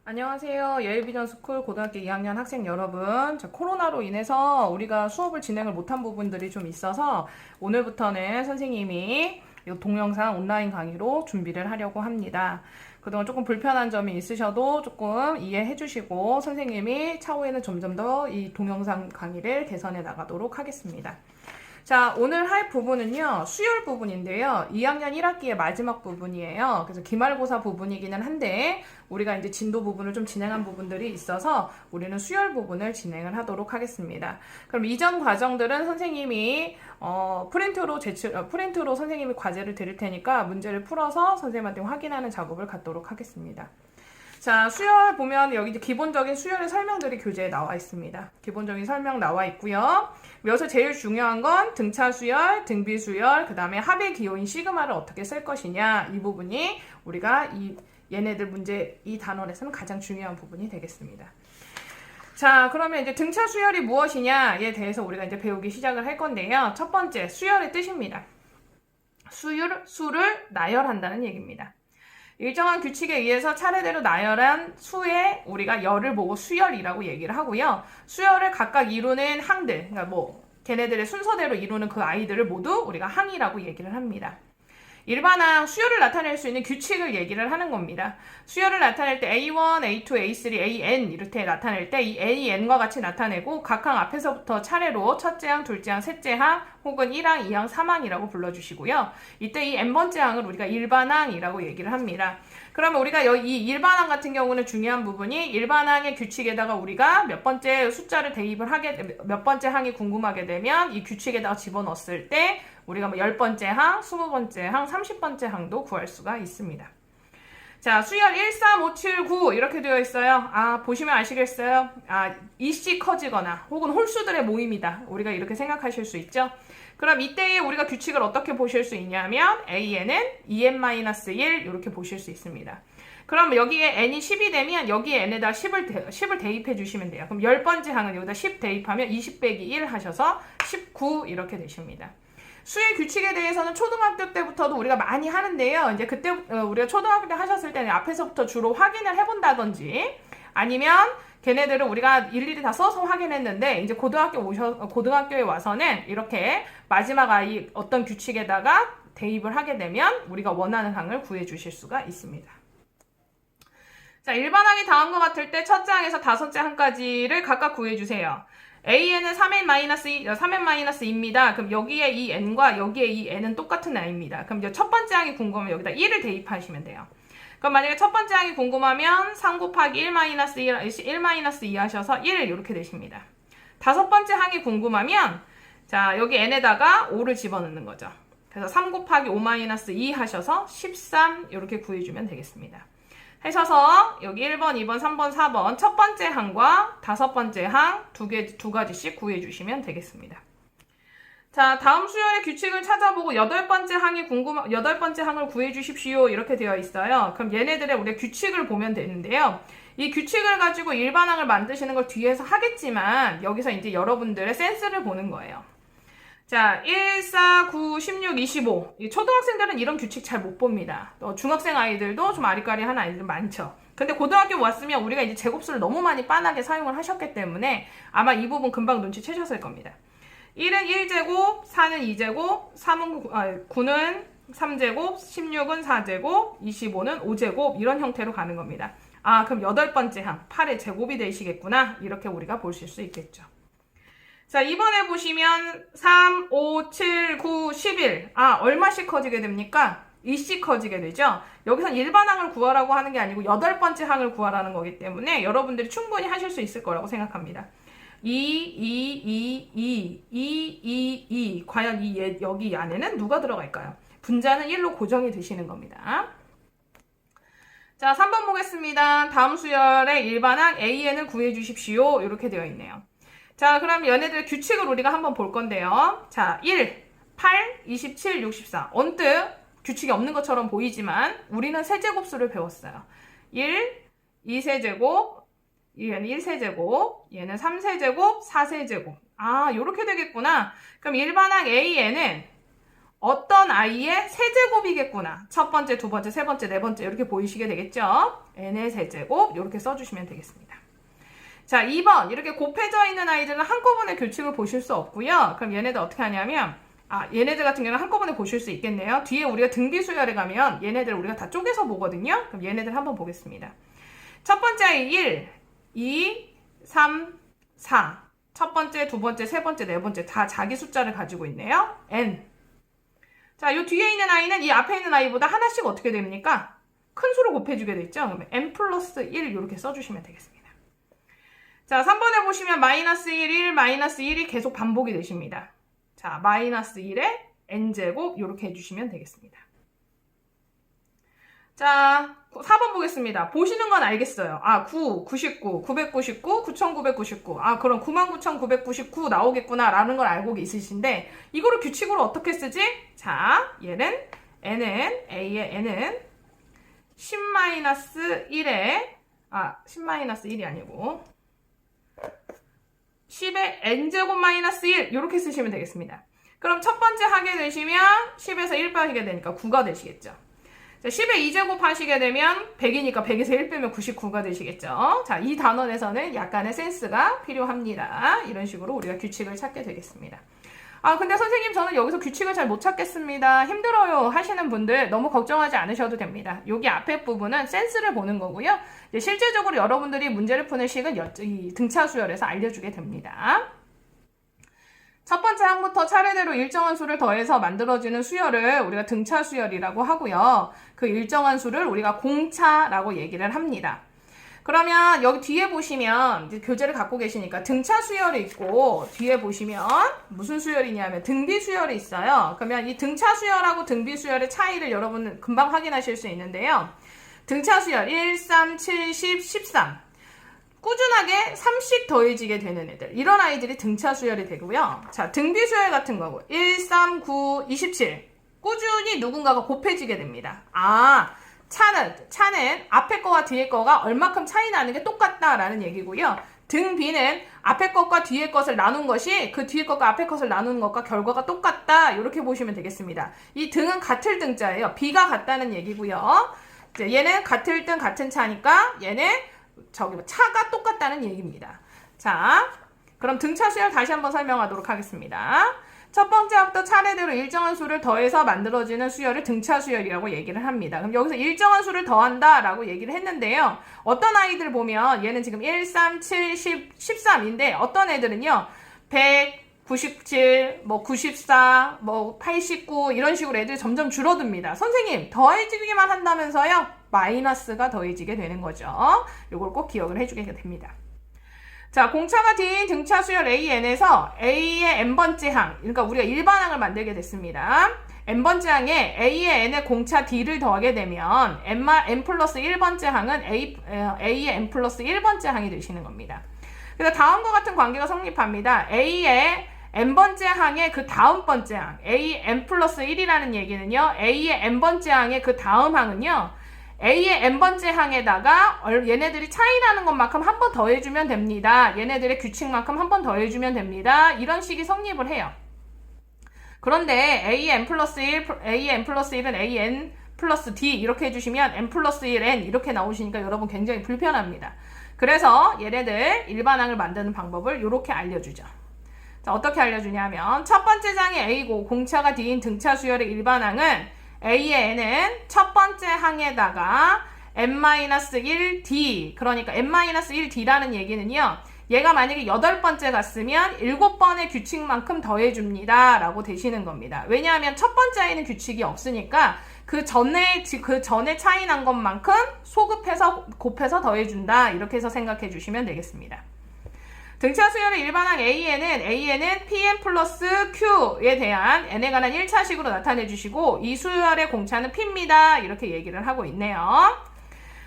안녕하세요. 예일비전스쿨 고등학교 2학년 학생 여러분. 코로나로 인해서 우리가 수업을 진행을 못한 부분들이 좀 있어서 오늘부터는 선생님이 이 동영상 온라인 강의로 준비를 하려고 합니다. 그동안 조금 불편한 점이 있으셔도 조금 이해해 주시고 선생님이 차후에는 점점 더 이 동영상 강의를 개선해 나가도록 하겠습니다. 자, 오늘 할 부분은요, 수열 부분인데요. 2학년 1학기의 마지막 부분이에요. 그래서 기말고사 부분이기는 한데, 우리가 이제 진도 부분을 좀 진행한 부분들이 있어서 우리는 수열 부분을 진행을 하도록 하겠습니다. 그럼 이전 과정들은 선생님이 프린트로 선생님이 과제를 드릴 테니까 문제를 풀어서 선생님한테 확인하는 작업을 갖도록 하겠습니다. 자, 수열 보면 여기 기본적인 수열의 설명들이 교재에 나와 있습니다. 기본적인 설명 나와 있고요. 여기서 제일 중요한 건 등차 수열, 등비 수열, 그 다음에 합의 기호인 시그마를 어떻게 쓸 것이냐, 이 부분이 우리가 얘네들 문제 이 단원에서는 가장 중요한 부분이 되겠습니다. 자, 그러면 이제 등차 수열이 무엇이냐에 대해서 우리가 이제 배우기 시작을 할 건데요. 첫 번째, 수열의 뜻입니다. 수를 나열한다는 얘기입니다. 일정한 규칙에 의해서 차례대로 나열한 수에 우리가 열을 보고 수열이라고 얘기를 하고요. 수열을 각각 이루는 항들, 그러니까 걔네들의 순서대로 이루는 그 아이들을 모두 우리가 항이라고 얘기를 합니다. 일반항, 수열을 나타낼 수 있는 규칙을 얘기를 하는 겁니다. 수열을 나타낼 때 A1, A2, A3, AN 이렇게 나타낼 때 이 N이 N과 같이 나타내고 각 항 앞에서부터 차례로 첫째 항, 둘째 항, 셋째 항 혹은 1항, 2항, 3항이라고 불러주시고요. 이때 이 N번째 항을 우리가 일반항이라고 얘기를 합니다. 그러면 우리가 이 일반항 같은 경우는 중요한 부분이 일반항의 규칙에다가 우리가 몇 번째 숫자를 대입을 몇 번째 항이 궁금하게 되면 이 규칙에다가 집어넣었을 때 우리가 10번째 항, 20번째 항, 30번째 항도 구할 수가 있습니다. 자, 수열 1, 3, 5, 7, 9 이렇게 되어 있어요. 보시면 아시겠어요? 이씨 커지거나 혹은 홀수들의 모임이다. 우리가 이렇게 생각하실 수 있죠? 그럼 이때에 우리가 규칙을 어떻게 보실 수 있냐면 AN은 2n-1 이렇게 보실 수 있습니다. 그럼 여기에 n이 10이 되면 여기에 n에다 10을 대입해 주시면 돼요. 그럼 10번째 항은 여기다 10 대입하면 20 빼기 1 하셔서 19 이렇게 되십니다. 수의 규칙에 대해서는 초등학교 때부터도 우리가 많이 하는데요. 이제 그때 우리가 초등학교 때 하셨을 때는 앞에서부터 주로 확인을 해본다든지 아니면 걔네들은 우리가 일일이 다 써서 확인했는데 이제 고등학교에 와서는 이렇게 마지막 아이 어떤 규칙에다가 대입을 하게 되면 우리가 원하는 항을 구해 주실 수가 있습니다. 자, 일반항이 다음과 같을 때 첫째 항에서 다섯째 항까지를 각각 구해 주세요. AN은 3n-2입니다. 그럼 여기에 이 n과 여기에 이 n은 똑같은 n입니다. 그럼 이제 첫 번째 항이 궁금하면 여기다 1을 대입하시면 돼요. 그럼 만약에 첫 번째 항이 궁금하면 3 곱하기 1-2 하셔서 1 이렇게 되십니다. 다섯 번째 항이 궁금하면 자, 여기 n에다가 5를 집어넣는 거죠. 그래서 3 곱하기 5-2 하셔서 13 이렇게 구해주면 되겠습니다. 하셔서 여기 1번, 2번, 3번, 4번 첫 번째 항과 다섯 번째 항 두 가지씩 구해주시면 되겠습니다. 자, 다음 수열의 규칙을 찾아보고 여덟 번째 항을 구해주십시오 이렇게 되어 있어요. 그럼 얘네들의 우리가 규칙을 보면 되는데요. 이 규칙을 가지고 일반항을 만드시는 걸 뒤에서 하겠지만 여기서 이제 여러분들의 센스를 보는 거예요. 자, 1, 4, 9, 16, 25. 초등학생들은 이런 규칙 잘 못 봅니다. 중학생 아이들도 좀 아리까리한 아이들 많죠. 근데 고등학교 왔으면 우리가 이제 제곱수를 너무 많이 빤하게 사용을 하셨기 때문에 아마 이 부분 금방 눈치채셨을 겁니다. 1은 1제곱, 4는 2제곱, 9는 3제곱, 16은 4제곱, 25는 5제곱 이런 형태로 가는 겁니다. 그럼 여덟 번째 항, 8의 제곱이 되시겠구나. 이렇게 우리가 보실 수 있겠죠. 자, 이번에 보시면 3, 5, 7, 9, 11. 얼마씩 커지게 됩니까? 2씩 커지게 되죠. 여기선 일반항을 구하라고 하는 게 아니고 여덟 번째 항을 구하라는 거기 때문에 여러분들이 충분히 하실 수 있을 거라고 생각합니다. 2. 과연 여기 안에는 누가 들어갈까요? 분자는 1로 고정이 되시는 겁니다. 자, 3번 보겠습니다. 다음 수열의 일반항 AN을 구해 주십시오. 이렇게 되어 있네요. 자, 그럼 얘네들 규칙을 우리가 한번 볼 건데요. 자, 1, 8, 27, 64. 언뜻 규칙이 없는 것처럼 보이지만 우리는 세제곱수를 배웠어요. 1, 2세제곱, 얘는 1세제곱, 얘는 3세제곱, 4세제곱. 요렇게 되겠구나. 그럼 일반항 AN은 어떤 i의 세제곱이겠구나. 첫 번째, 두 번째, 세 번째, 네 번째 이렇게 보이시게 되겠죠? n의 세제곱 이렇게 써주시면 되겠습니다. 자, 2번 이렇게 곱해져 있는 아이들은 한꺼번에 규칙을 보실 수 없고요. 그럼 얘네들 어떻게 하냐면 얘네들 같은 경우는 한꺼번에 보실 수 있겠네요. 뒤에 우리가 등비수열에 가면 얘네들 우리가 다 쪼개서 보거든요. 그럼 얘네들 한번 보겠습니다. 첫 번째 아이 1, 2, 3, 4. 첫 번째, 두 번째, 세 번째, 네 번째 다 자기 숫자를 가지고 있네요. n. 자, 요 뒤에 있는 아이는 이 앞에 있는 아이보다 하나씩 어떻게 됩니까? 큰 수로 곱해주게 돼 있죠. 그러면 n 플러스 1 이렇게 써주시면 되겠습니다. 자, 3번에 보시면 마이너스 1, 1, 마이너스 1이 계속 반복이 되십니다. 자, 마이너스 1에 n제곱 이렇게 해주시면 되겠습니다. 자, 4번 보겠습니다. 보시는 건 알겠어요. 9, 99, 999, 9999. 그럼 99,999 나오겠구나 라는 걸 알고 있으신데 이거를 규칙으로 어떻게 쓰지? 자, 얘는 A의 n은 10-1에 10-1이 아니고 10의 n제곱 마이너스 1 이렇게 쓰시면 되겠습니다. 그럼 첫 번째 하게 되시면 10에서 1 빼시게 되니까 9가 되시겠죠. 자, 10의 2제곱 하시게 되면 100이니까 100에서 1 빼면 99가 되시겠죠. 자, 이 단원에서는 약간의 센스가 필요합니다. 이런 식으로 우리가 규칙을 찾게 되겠습니다. 근데 선생님 저는 여기서 규칙을 잘 못 찾겠습니다. 힘들어요 하시는 분들 너무 걱정하지 않으셔도 됩니다. 여기 앞에 부분은 센스를 보는 거고요. 이제 실제적으로 여러분들이 문제를 푸는 식은 이 등차 수열에서 알려주게 됩니다. 첫 번째 항부터 차례대로 일정한 수를 더해서 만들어지는 수열을 우리가 등차 수열이라고 하고요. 그 일정한 수를 우리가 공차라고 얘기를 합니다. 그러면 여기 뒤에 보시면 이제 교재를 갖고 계시니까 등차 수열이 있고 뒤에 보시면 무슨 수열이냐면 등비 수열이 있어요. 그러면 이 등차 수열하고 등비 수열의 차이를 여러분 금방 확인하실 수 있는데요. 등차 수열 1, 3, 7, 10, 13 꾸준하게 3씩 더해지게 되는 애들 이런 아이들이 등차 수열이 되고요. 자, 등비 수열 같은 거고 1, 3, 9, 27 꾸준히 누군가가 곱해지게 됩니다. 차는 앞에 거와 뒤에 거가 얼마큼 차이 나는 게 똑같다라는 얘기고요. 등비는 앞에 것과 뒤에 것을 나눈 것이 그 뒤에 것과 앞에 것을 나누는 것과 결과가 똑같다 이렇게 보시면 되겠습니다. 이 등은 같을 등자예요. 비가 같다는 얘기고요. 이제 얘는 같을 등 같은 차니까 얘는 차가 똑같다는 얘기입니다. 자, 그럼 등차 수열 다시 한번 설명하도록 하겠습니다. 첫 번째부터 차례대로 일정한 수를 더해서 만들어지는 수열을 등차 수열이라고 얘기를 합니다. 그럼 여기서 일정한 수를 더한다 라고 얘기를 했는데요. 어떤 아이들 보면 얘는 지금 1, 3, 7, 10, 13인데 어떤 애들은요 100, 97, 94, 89 이런 식으로 애들이 점점 줄어듭니다. 선생님 더해지기만 한다면서요? 마이너스가 더해지게 되는 거죠. 이걸 꼭 기억을 해주게 됩니다. 자, 공차가 D인 등차 수열 AN에서 A의 n번째 항, 그러니까 우리가 일반항을 만들게 됐습니다. n번째 항에 A의 n의 공차 D를 더하게 되면 n 플러스 1번째 항은 A의 n 플러스 1번째 항이 되시는 겁니다. 그래서 다음과 같은 관계가 성립합니다. A의 n번째 항의 그 다음 번째 항, A n 플러스 1이라는 얘기는요, A의 n번째 항의 그 다음 항은요, A의 n번째 항에다가 얘네들이 차이 나는 것만큼 한 번 더해주면 됩니다. 얘네들의 규칙만큼 한 번 더해주면 됩니다. 이런 식이 성립을 해요. 그런데 A의 n 플러스 1, A의 n 플러스 1은 AN 플러스 D 이렇게 해주시면 n 플러스 1n 이렇게 나오시니까 여러분 굉장히 불편합니다. 그래서 얘네들 일반항을 만드는 방법을 이렇게 알려주죠. 자, 어떻게 알려주냐면 첫 번째 장이 A고 공차가 D인 등차 수열의 일반항은 A의 n은 첫 번째 항에다가 n-1d 그러니까 n-1d라는 얘기는요. 얘가 만약에 8번째 갔으면 7번의 규칙만큼 더해줍니다 라고 되시는 겁니다. 왜냐하면 첫 번째 아이는 규칙이 없으니까 그 전에 차이 난 것만큼 소급해서 곱해서 더해준다 이렇게 해서 생각해 주시면 되겠습니다. 등차 수열의 일반항 AN은 Pn 플러스 Q에 대한 n에 관한 1차식으로 나타내 주시고 이 수열의 공차는 P입니다. 이렇게 얘기를 하고 있네요.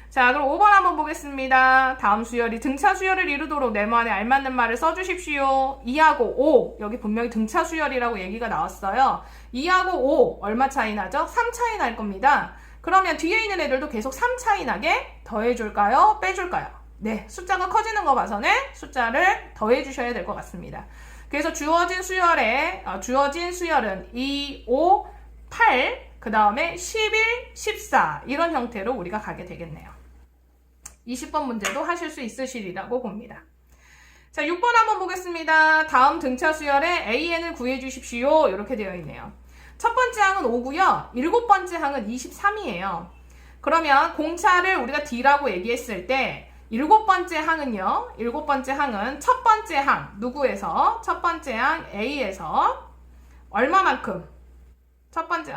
자, 그럼 5번 한번 보겠습니다. 다음 수열이 등차 수열을 이루도록 네모안에 알맞는 말을 써주십시오. 2하고 5 여기 분명히 등차 수열이라고 얘기가 나왔어요. 2하고 5 얼마 차이 나죠? 3 차이 날 겁니다. 그러면 뒤에 있는 애들도 계속 3 차이 나게 더해줄까요? 빼줄까요? 네, 숫자가 커지는 거 봐서는 숫자를 더해 주셔야 될 것 같습니다. 그래서 주어진 수열은 2, 5, 8, 그 다음에 11, 14 이런 형태로 우리가 가게 되겠네요. 20번 문제도 하실 수 있으시리라고 봅니다. 자, 6번 한번 보겠습니다. 다음 등차 수열의 AN을 구해 주십시오. 이렇게 되어 있네요. 첫 번째 항은 5고요. 일곱 번째 항은 23이에요. 그러면 공차를 우리가 D라고 얘기했을 때 일곱 번째 항은요. 일곱 번째 항은 첫 번째 항 누구에서? 첫 번째 항 A에서 얼마만큼? 첫 번째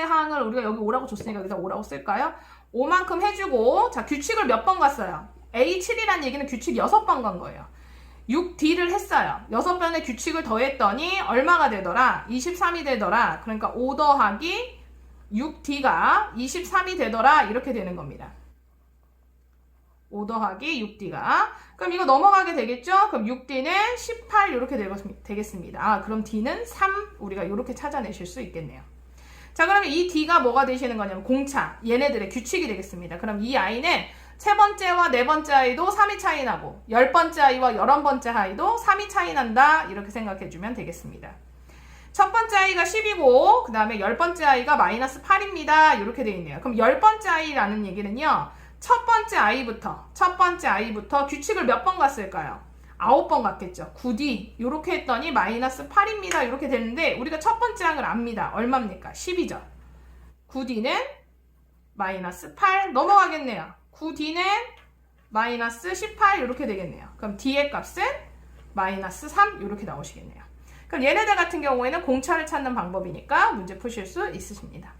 항을 우리가 여기 5라고 줬으니까 여기다 5라고 쓸까요? 5만큼 해주고, 자, 규칙을 몇 번 갔어요? A7이라는 얘기는 규칙 6번 간 거예요. 6D를 했어요. 6번의 규칙을 더했더니 얼마가 되더라? 23이 되더라. 그러니까 5 더하기 6D가 23이 되더라. 이렇게 되는 겁니다. 5 더하기 6D가. 그럼 이거 넘어가게 되겠죠? 그럼 6D는 18 이렇게 되겠습니다. 아, 그럼 D는 3 우리가 이렇게 찾아내실 수 있겠네요. 자, 그러면 이 D가 뭐가 되시는 거냐면 공차, 얘네들의 규칙이 되겠습니다. 그럼 이 아이는 세 번째와 네 번째 아이도 3이 차이 나고 10번째 아이와 11번째 아이도 3이 차이 난다. 이렇게 생각해 주면 되겠습니다. 첫 번째 아이가 10이고 그 다음에 10번째 아이가 마이너스 8입니다. 이렇게 되어 있네요. 그럼 10번째 아이라는 얘기는요. 첫 번째 아이부터 규칙을 몇 번 갔을까요? 9번 갔겠죠. 9D 이렇게 했더니 마이너스 8입니다. 이렇게 되는데 우리가 첫 번째 항을 압니다. 얼마입니까? 10이죠. 9D는 마이너스 8 넘어가겠네요. 9D는 마이너스 18 이렇게 되겠네요. 그럼 D의 값은 마이너스 3 이렇게 나오시겠네요. 그럼 얘네들 같은 경우에는 공차를 찾는 방법이니까 문제 푸실 수 있으십니다.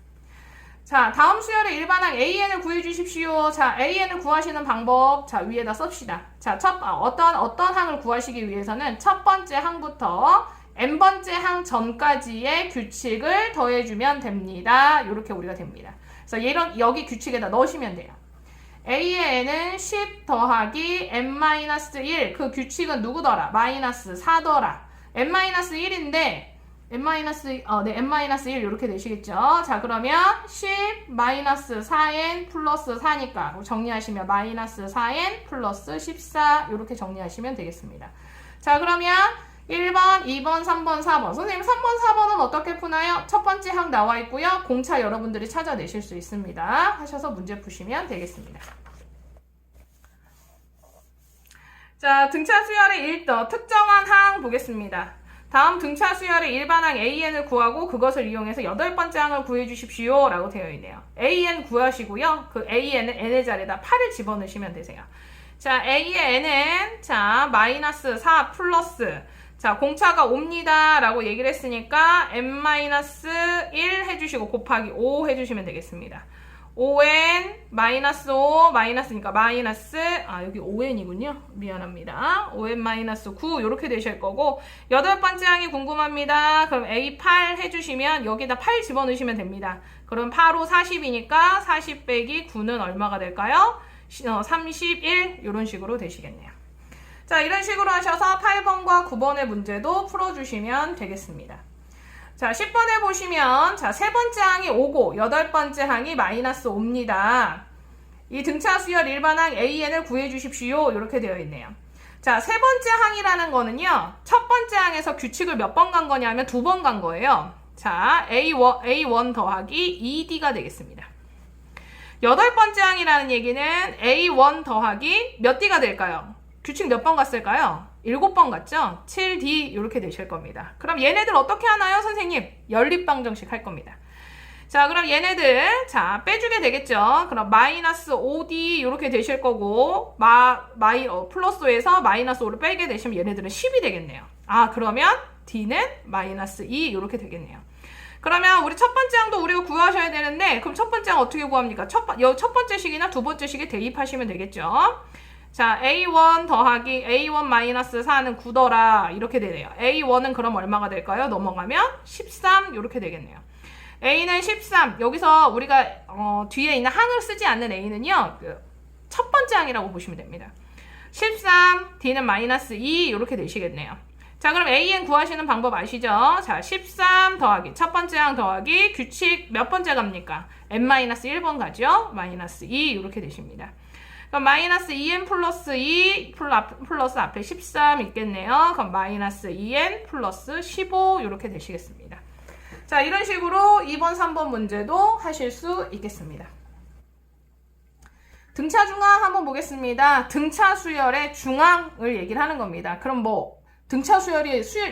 자, 다음 수열의 일반항 AN을 구해주십시오. 자, AN을 구하시는 방법, 자, 위에다 씁시다. 자, 어떤 항을 구하시기 위해서는 첫 번째 항부터 n번째 항 전까지의 규칙을 더해주면 됩니다. 이렇게 우리가 됩니다. 그래서 여기 규칙에다 넣으시면 돼요. A의 n은 10 더하기 n-1, 그 규칙은 누구더라? 마이너스 4더라. n-1인데 n-1 이렇게 되시겠죠. 자, 그러면 10 마이너스 4n 플러스 4니까 정리하시면 마이너스 4n 플러스 14 이렇게 정리하시면 되겠습니다. 자, 그러면 1번, 2번, 3번, 4번. 선생님 3번, 4번은 어떻게 푸나요? 첫 번째 항 나와 있고요. 공차 여러분들이 찾아내실 수 있습니다. 하셔서 문제 푸시면 되겠습니다. 자, 등차 수열의 1더 특정한 항 보겠습니다. 다음 등차 수열의 일반항 AN을 구하고 그것을 이용해서 8번째 항을 구해주십시오 라고 되어 있네요. AN 구하시고요. 그 AN은 n의 자리에다 8을 집어넣으시면 되세요. 자, A의 n은 자 마이너스 4 플러스 자 공차가 5입니다 라고 얘기를 했으니까 n-1 해주시고 곱하기 5 해주시면 되겠습니다. 5n 마이너스 5 마이너스니까 마이너스 여기 5n이군요. 미안합니다. 5n 마이너스 9 이렇게 되실 거고 8번째 항이 궁금합니다. 그럼 A8 해주시면 여기다 8 집어넣으시면 됩니다. 그럼 8호 40이니까 40 빼기 9는 얼마가 될까요? 31 이런 식으로 되시겠네요. 자, 이런 식으로 하셔서 8번과 9번의 문제도 풀어주시면 되겠습니다. 자, 10번에 보시면 자, 세 번째 항이 5고 8번째 항이 마이너스 5입니다. 이 등차 수열 일반항 AN을 구해주십시오. 이렇게 되어 있네요. 자, 세 번째 항이라는 거는요. 첫 번째 항에서 규칙을 몇 번 간 거냐면 2번 간 거예요. 자, A1 더하기 2D가 되겠습니다. 8번째 항이라는 얘기는 A1 더하기 몇 D가 될까요? 규칙 몇 번 갔을까요? 7번 갔죠? 7D 이렇게 되실 겁니다. 그럼 얘네들 어떻게 하나요? 선생님 연립방정식 할 겁니다. 자, 그럼 얘네들 자 빼주게 되겠죠? 그럼 마이너스 5D 이렇게 되실 거고 플러스 5에서 마이너스 5를 빼게 되시면 얘네들은 10이 되겠네요. 그러면 D는 마이너스 2 이렇게 되겠네요. 그러면 우리 첫 번째 항도 우리가 구하셔야 되는데 그럼 첫 번째 항 어떻게 구합니까? 첫 번째 식이나 두 번째 식에 대입하시면 되겠죠? 자, A1 더하기 A1 마이너스 4는 9더라 이렇게 되네요. A1은 그럼 얼마가 될까요? 넘어가면 13 이렇게 되겠네요. A는 13 여기서 우리가 뒤에 있는 항을 쓰지 않는 A는요 첫 번째 항이라고 보시면 됩니다. 13 D는 마이너스 2 이렇게 되시겠네요. 자, 그럼 AN 구하시는 방법 아시죠? 자, 13 더하기 첫 번째 항 더하기 규칙 몇 번째 갑니까? n-1번 가죠? 마이너스 2 이렇게 되십니다. 그럼 마이너스 2n 플러스 2 플러스 앞에 13 있겠네요. 그럼 마이너스 2n 플러스 15 이렇게 되시겠습니다. 자, 이런 식으로 2번, 3번 문제도 하실 수 있겠습니다. 등차 중앙 한번 보겠습니다. 등차 수열의 중앙을 얘기를 하는 겁니다. 그럼 뭐 등차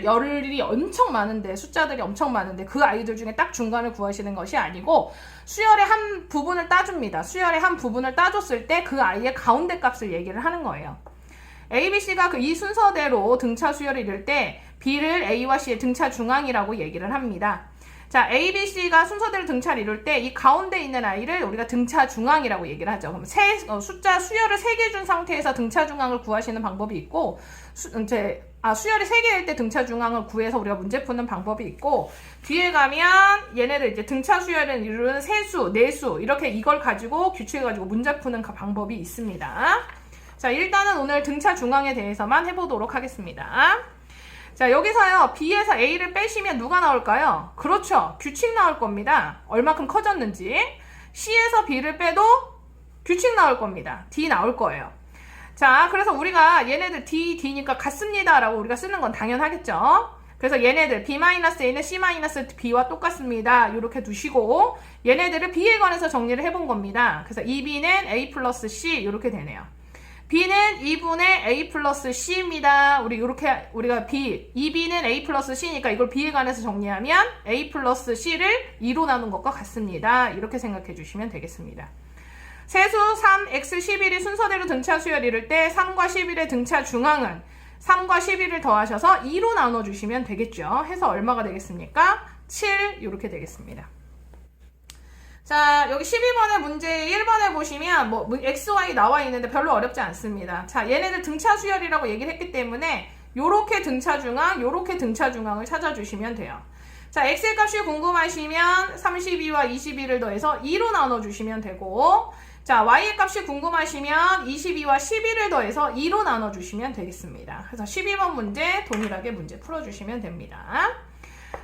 열이 엄청 많은데, 숫자들이 엄청 많은데 그 아이들 중에 딱 중간을 구하시는 것이 아니고 수열의 한 부분을 따줍니다. 수열의 한 부분을 따줬을 때 그 아이의 가운데 값을 얘기를 하는 거예요. A, B, C가 이 순서대로 등차 수열을 이룰 때 B를 A와 C의 등차 중앙이라고 얘기를 합니다. 자, A, B, C가 순서대로 등차를 이룰 때 이 가운데 있는 아이를 우리가 등차 중앙이라고 얘기를 하죠. 그럼 숫자 수열을 3개 준 상태에서 등차 중앙을 구하시는 방법이 있고, 수열이 3개일 때 등차 중앙을 구해서 우리가 문제 푸는 방법이 있고, 뒤에 가면 얘네들 이제 등차 수열을 이루는 세수, 내수 이렇게 이걸 가지고 규칙해가지고 문제 푸는 방법이 있습니다. 자, 일단은 오늘 등차 중앙에 대해서만 해보도록 하겠습니다. 자, 여기서요, B에서 A를 빼시면 누가 나올까요? 그렇죠. 규칙 나올 겁니다. 얼마큼 커졌는지. C에서 B를 빼도 규칙 나올 겁니다. D 나올 거예요. 자, 그래서 우리가 얘네들 D, D니까 같습니다 라고 우리가 쓰는 건 당연하겠죠. 그래서 얘네들 B-A는 C-B와 똑같습니다. 이렇게 두시고 얘네들을 B에 관해서 정리를 해본 겁니다. 그래서 2B는 A 플러스 C 이렇게 되네요. B는 2분의 A 플러스 C입니다. 우리가 2B는 A 플러스 C니까 이걸 B에 관해서 정리하면 A 플러스 C를 2로 나눈 것과 같습니다. 이렇게 생각해 주시면 되겠습니다. 세수 3, X 11이 순서대로 등차 수열 이룰 때 3과 11의 등차 중앙은 3과 11을 더하셔서 2로 나눠주시면 되겠죠. 해서 얼마가 되겠습니까? 7 이렇게 되겠습니다. 자, 여기 12번의 문제 1번에 보시면 뭐 X, Y 나와 있는데 별로 어렵지 않습니다. 자, 얘네들 등차 수열이라고 얘기를 했기 때문에 요렇게 등차 중앙, 요렇게 등차 중앙을 찾아주시면 돼요. 자, X의 값이 궁금하시면 32와 21을 더해서 2로 나눠주시면 되고, 자, Y의 값이 궁금하시면 22와 11을 더해서 2로 나눠주시면 되겠습니다. 그래서 12번 문제 동일하게 문제 풀어주시면 됩니다.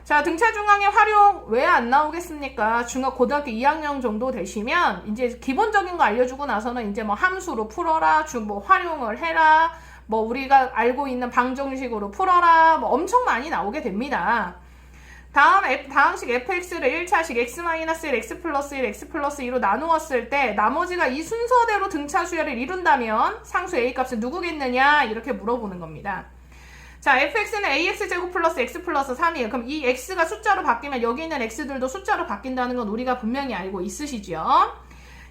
자, 등차 중앙의 활용 왜 안 나오겠습니까? 고등학교 2학년 정도 되시면 이제 기본적인 거 알려주고 나서는 이제 뭐 함수로 풀어라, 뭐 활용을 해라, 뭐 우리가 알고 있는 방정식으로 풀어라, 뭐 엄청 많이 나오게 됩니다. 다음식 fx를 1차식 x-1, x 플러스 1, x 플러스 2로 나누었을 때 나머지가 이 순서대로 등차 수열을 이룬다면 상수 a 값은 누구겠느냐 이렇게 물어보는 겁니다. 자, fx는 ax제곱 플러스 x 플러스 3이에요. 그럼 이 x가 숫자로 바뀌면 여기 있는 x들도 숫자로 바뀐다는 건 우리가 분명히 알고 있으시죠?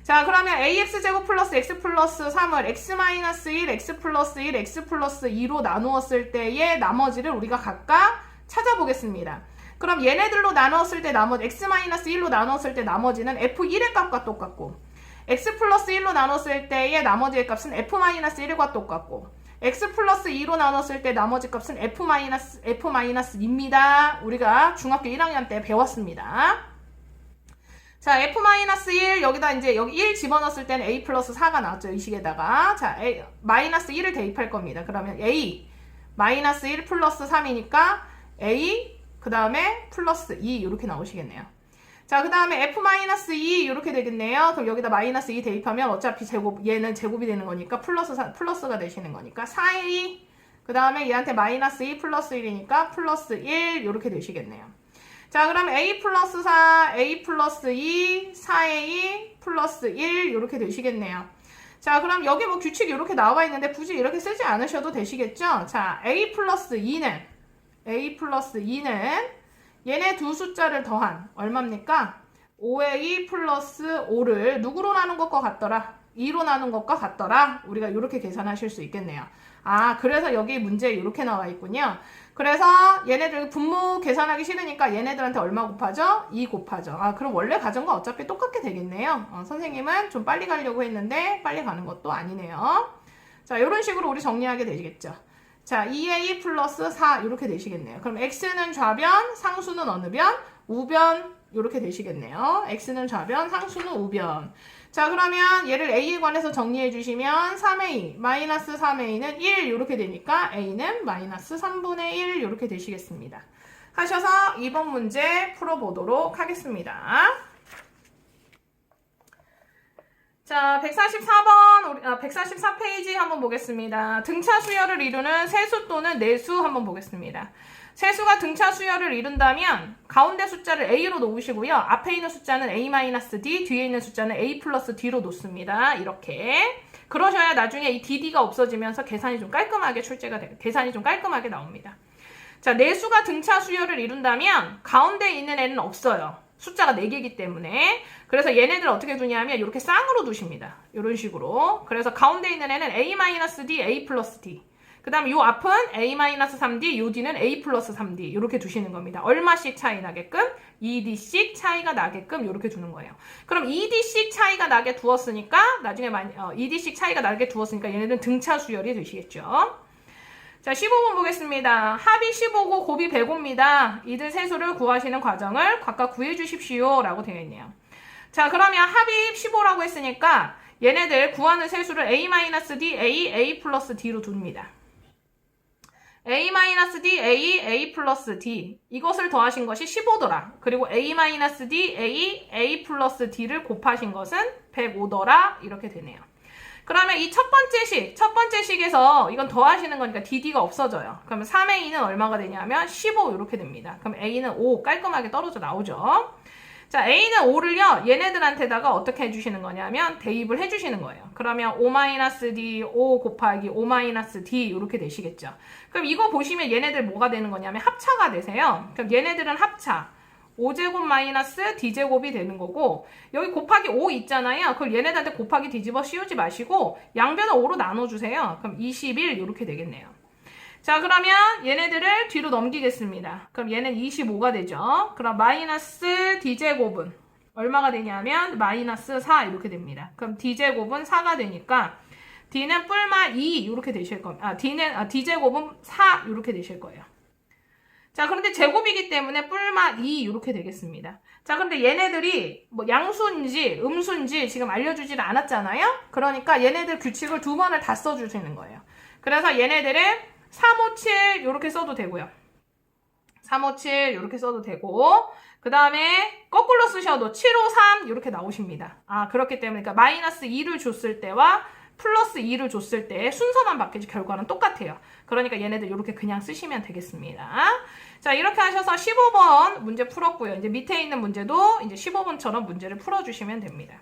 자, 그러면 ax제곱 플러스 x 플러스 3을 x-1, x 플러스 1, x 플러스 2로 나누었을 때의 나머지를 우리가 각각 찾아보겠습니다. 그럼 얘네들로 나누었을 때 x-1로 나누었을 때 나머지는 f1의 값과 똑같고, x 플러스 1로 나눴을 때의 나머지의 값은 f-1과 똑같고, x 플러스 2로 나눴을 때 나머지 값은 f-2입니다. 우리가 중학교 1학년 때 배웠습니다. 자, f-1 여기다 이제 여기 1 집어넣었을 때는 a 플러스 4가 나왔죠. 이 식에다가. 자, 마이너스 1을 대입할 겁니다. 그러면 a 마이너스 1 플러스 3이니까 a 그 다음에 플러스 2 이렇게 나오시겠네요. 자, 그 다음에 f-2 이렇게 되겠네요. 그럼 여기다 마이너스 2 대입하면 어차피 얘는 제곱이 되는 거니까 플러스가 되시는 거니까 4a, 그 다음에 얘한테 마이너스 2 플러스 1이니까 플러스 1 이렇게 되시겠네요. 자, 그럼 a 플러스 4, a 플러스 2, 4a 플러스 1 이렇게 되시겠네요. 자, 그럼 여기 뭐 규칙이 이렇게 나와 있는데 굳이 이렇게 쓰지 않으셔도 되시겠죠? 자, a 플러스 2는 얘네 두 숫자를 더한 얼마입니까? 5a 플러스 5를 누구로 나눈 것과 같더라? 2로 나눈 것과 같더라? 우리가 이렇게 계산하실 수 있겠네요. 아, 그래서 여기 문제에 이렇게 나와 있군요. 그래서 얘네들 분모 계산하기 싫으니까 얘네들한테 얼마 곱하죠? 2 곱하죠. 아, 그럼 원래 가정과 어차피 똑같게 되겠네요. 선생님은 좀 빨리 가려고 했는데 빨리 가는 것도 아니네요. 자, 이런 식으로 우리 정리하게 되겠죠. 자, 2a 플러스 4 이렇게 되시겠네요. 그럼 x는 좌변, 상수는 어느 변? 우변 이렇게 되시겠네요. x는 좌변, 상수는 우변. 자, 그러면 얘를 a에 관해서 정리해 주시면 3a, 마이너스 3a는 1 이렇게 되니까 a는 마이너스 3분의 1 이렇게 되시겠습니다. 하셔서 2번 문제 풀어보도록 하겠습니다. 자, 144페이지 한번 보겠습니다. 등차 수열을 이루는 세수 또는 내수 한번 보겠습니다. 세수가 등차 수열을 이룬다면 가운데 숫자를 A로 놓으시고요. 앞에 있는 숫자는 A-D, 뒤에 있는 숫자는 A 플러스 D로 놓습니다. 이렇게. 그러셔야 나중에 이 DD가 없어지면서 계산이 좀 깔끔하게 계산이 좀 깔끔하게 나옵니다. 자, 내수가 등차 수열을 이룬다면 가운데 있는 애는 없어요. 숫자가 4개이기 때문에. 그래서 얘네들 어떻게 두냐면 이렇게 쌍으로 두십니다. 이런 식으로. 그래서 가운데 있는 애는 A-D, A 플러스 D. 그 다음에 요 앞은 A-3D, 요 뒤는 A 플러스 3D. 이렇게 두시는 겁니다. 얼마씩 차이 나게끔? 2D씩 차이가 나게끔 이렇게 두는 거예요. 그럼 2D씩 차이가 나게 두었으니까, 나중에 2D씩 차이가 나게 두었으니까 얘네들은 등차 수열이 되시겠죠. 자, 15번 보겠습니다. 합이 15고 곱이 105입니다. 이들 세수를 구하시는 과정을 각각 구해 주십시오. 라고 되어 있네요. 자, 그러면 합이 15라고 했으니까 얘네들 구하는 세수를 A-D, A 플러스 D로 둡니다. A-D, A 플러스 D. 이것을 더하신 것이 15더라. 그리고 A-D, A 플러스 D를 곱하신 것은 105더라. 이렇게 되네요. 그러면 이 첫 번째 식에서 이건 더하시는 거니까 DD가 없어져요. 그러면 3A는 얼마가 되냐면 15 이렇게 됩니다. 그럼 A는 5 깔끔하게 떨어져 나오죠. 자, A는 5를요, 얘네들한테다가 어떻게 해주시는 거냐면 대입을 해주시는 거예요. 그러면 5-D, 5 곱하기 5-D 이렇게 되시겠죠. 그럼 이거 보시면 얘네들 뭐가 되는 거냐면 합차가 되세요. 그럼 얘네들은 합차. 5제곱 마이너스 D제곱이 되는 거고, 여기 곱하기 5 있잖아요. 그걸 얘네들한테 곱하기 뒤집어 씌우지 마시고 양변을 5로 나눠주세요. 그럼 21 이렇게 되겠네요. 자, 그러면 얘네들을 뒤로 넘기겠습니다. 그럼 얘는 25가 되죠. 그럼 마이너스 D제곱은 얼마가 되냐면 마이너스 4 이렇게 됩니다. 그럼 D제곱은 4가 되니까 D는 뿔마 2 이렇게 되실 겁니다. D제곱은 4 이렇게 되실 거예요. 자, 그런데 제곱이기 때문에 뿔마 2 이렇게 되겠습니다. 자, 근데 얘네들이 뭐 양수인지 음수인지 지금 알려주질 않았잖아요. 그러니까 얘네들 규칙을 2번을 다 써주시는 거예요. 그래서 얘네들은 357 이렇게 써도 되고요. 357 이렇게 써도 되고, 그 다음에 거꾸로 쓰셔도 753 이렇게 나오십니다. 아, 그렇기 때문에 그러니까 마이너스 2를 줬을 때와 플러스 2를 줬을 때 순서만 바뀌지 결과는 똑같아요. 그러니까 얘네들 이렇게 그냥 쓰시면 되겠습니다. 자, 이렇게 하셔서 15번 문제 풀었고요. 이제 밑에 있는 문제도 이제 15번처럼 문제를 풀어주시면 됩니다.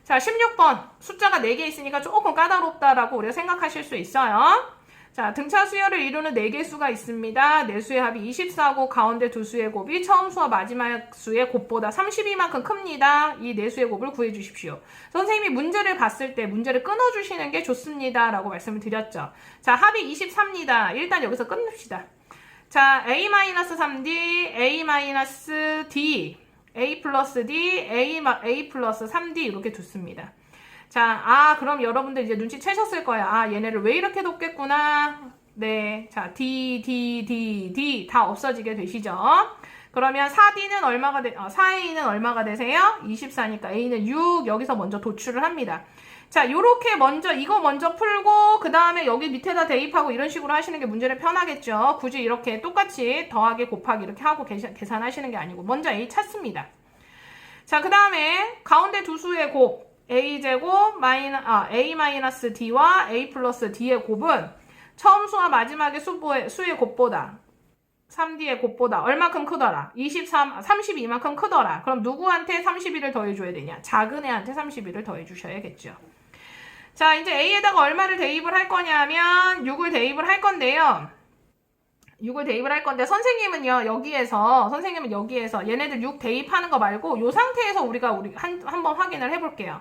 자, 16번 숫자가 4개 있으니까 조금 까다롭다라고 우리가 생각하실 수 있어요. 자, 등차 수열을 이루는 4개 수가 있습니다. 내수의 합이 24고 가운데 두 수의 곱이 처음 수와 마지막 수의 곱보다 32만큼 큽니다. 이 내수의 곱을 구해 주십시오. 선생님이 문제를 봤을 때 문제를 끊어주시는 게 좋습니다. 라고 말씀을 드렸죠. 자, 합이 24입니다. 일단 여기서 끊읍시다. 자, A-3D, A-D, A 플러스 D, A 플러스 3D 이렇게 두습니다. 자, 그럼 여러분들 이제 눈치채셨을 거예요. 얘네를 왜 이렇게 뒀겠구나. 네, 자, D 다 없어지게 되시죠. 그러면 4D는 얼마가 4A는 얼마가 되세요? 24니까 A는 6 여기서 먼저 도출을 합니다. 자, 요렇게 이거 먼저 풀고 그 다음에 여기 밑에다 대입하고 이런 식으로 하시는 게 문제를 편하겠죠. 굳이 이렇게 똑같이 더하기 곱하기 이렇게 하고 계산하시는 게 아니고 먼저 A 찾습니다. 자, 그 다음에 가운데 두 수의 곱 A제곱 A-D와 A 플러스 D의 곱은 처음 수와 마지막의 수의 곱보다 3D의 곱보다 얼마큼 크더라? 32만큼 크더라. 그럼 누구한테 32를 더해줘야 되냐? 작은 애한테 32를 더해주셔야겠죠. 자, 이제 A에다가 얼마를 대입을 할 거냐면 6을 대입을 할 건데요. 6을 대입을 할 건데 선생님은 여기에서 얘네들 6 대입하는 거 말고 이 상태에서 우리가 한번 확인을 해볼게요.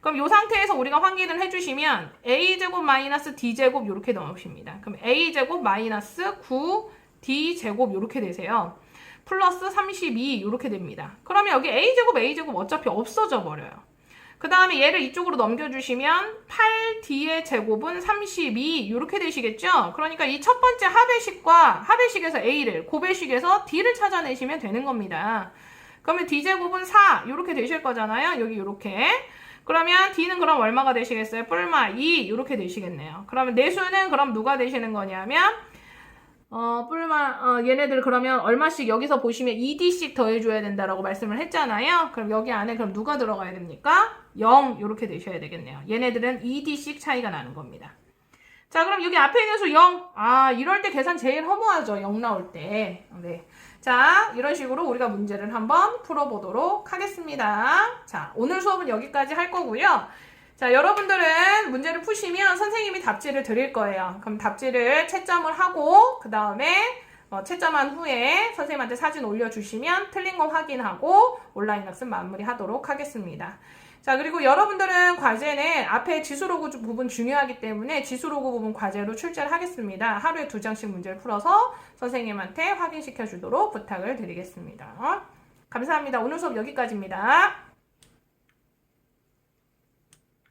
그럼 이 상태에서 우리가 확인을 해주시면 A제곱 마이너스 D제곱 이렇게 넣으십니다. 그럼 A제곱 마이너스 9D제곱 이렇게 되세요. 플러스 32 이렇게 됩니다. 그러면 여기 A제곱 어차피 없어져 버려요. 그 다음에 얘를 이쪽으로 넘겨주시면 8D의 제곱은 32 이렇게 되시겠죠? 그러니까 이 첫 번째 합의식에서 A를, 곱의식에서 D를 찾아내시면 되는 겁니다. 그러면 D제곱은 4 이렇게 되실 거잖아요. 여기 이렇게. 그러면 D는 그럼 얼마가 되시겠어요? 뿔마 2 이렇게 되시겠네요. 그러면 내수는 그럼 누가 되시는 거냐면 얘네들 그러면 얼마씩 여기서 보시면 2D씩 더해줘야 된다라고 말씀을 했잖아요. 그럼 여기 안에 그럼 누가 들어가야 됩니까? 0 이렇게 되셔야 되겠네요. 얘네들은 2D씩 차이가 나는 겁니다. 자, 그럼 여기 앞에 있는 수 0. 아, 이럴 때 계산 제일 허무하죠. 0 나올 때. 네. 자, 이런 식으로 우리가 문제를 한번 풀어보도록 하겠습니다. 자, 오늘 수업은 여기까지 할 거고요. 자, 여러분들은 문제를 푸시면 선생님이 답지를 드릴 거예요. 그럼 답지를 채점을 하고 그 다음에 채점한 후에 선생님한테 사진 올려주시면 틀린 거 확인하고 온라인 학습 마무리하도록 하겠습니다. 자, 그리고 여러분들은 과제는 앞에 지수로그 부분 중요하기 때문에 지수로그 부분 과제로 출제를 하겠습니다. 하루에 2장씩 문제를 풀어서 선생님한테 확인시켜 주도록 부탁을 드리겠습니다. 감사합니다. 오늘 수업 여기까지입니다.